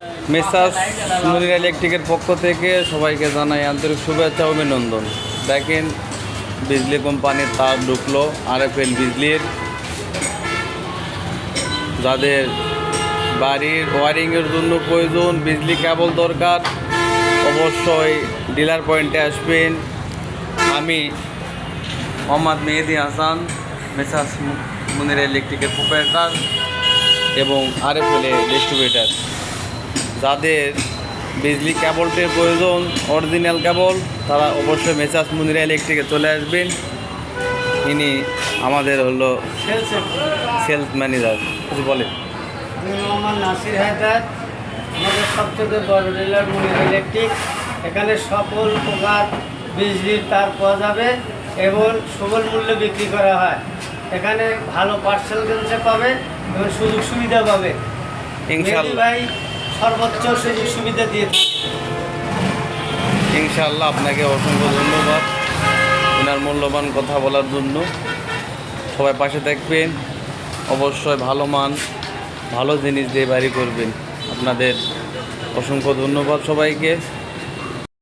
Messrs মুনিরা ইলেকট্রিকের পক্ষ থেকে সবাইকে জানাই আন্তরিক শুভেচ্ছা ও অভিনন্দন। দেখেন বিজলি কোম্পানির তার ঢুকলো আরএফএল বিজলির। যাদের বাড়ির ওয়ারিংয়ের জন্য প্রয়োজন, বিজলি কেবল দরকার, অবশ্যই ডিলার পয়েন্টে আসবেন। আমি মোহাম্মদ মেহেদি হাসান, মেসার্স মুনিরা ইলেকট্রিকের প্রোপাইটার এবং আরএফএল ডিস্ট্রিবিউটার। যাদের বিজলি কেবলটির প্রয়োজন, অরিজিনাল কেবল, তারা অবশ্যই মেসার্স মুনিরা ইলেকট্রিকে চলে আসবেন। ইনি আমাদের হলো সেলস ম্যানেজার। কিছু বলে? আমি মোহাম্মদ নাসির হায়দার, আমাদের সবচেয়ে বড় ডিলার মুনিরা ইলেকট্রিক। এখানে সকল প্রকার বিজলির তার পাওয়া যাবে এবং সুলভ মূল্যে বিক্রি করা হয়। এখানে ভালো পার্সেন্টেজে পাবে এবং সুযোগ সুবিধা পাবে। ইনশাআল্লাহ ভাই সর্বোচ্চ সুযোগ সুবিধা দিয়ে থাকে। ইনশাআল্লাহ আপনাকে অসংখ্য ধন্যবাদ ওনার মূল্যবান কথা বলার জন্য। সবাই পাশে থাকবেন, অবশ্যই ভালো মান ভালো জিনিস দিয়ে বাড়ি করবেন। আপনাদের অসংখ্য ধন্যবাদ সবাইকে।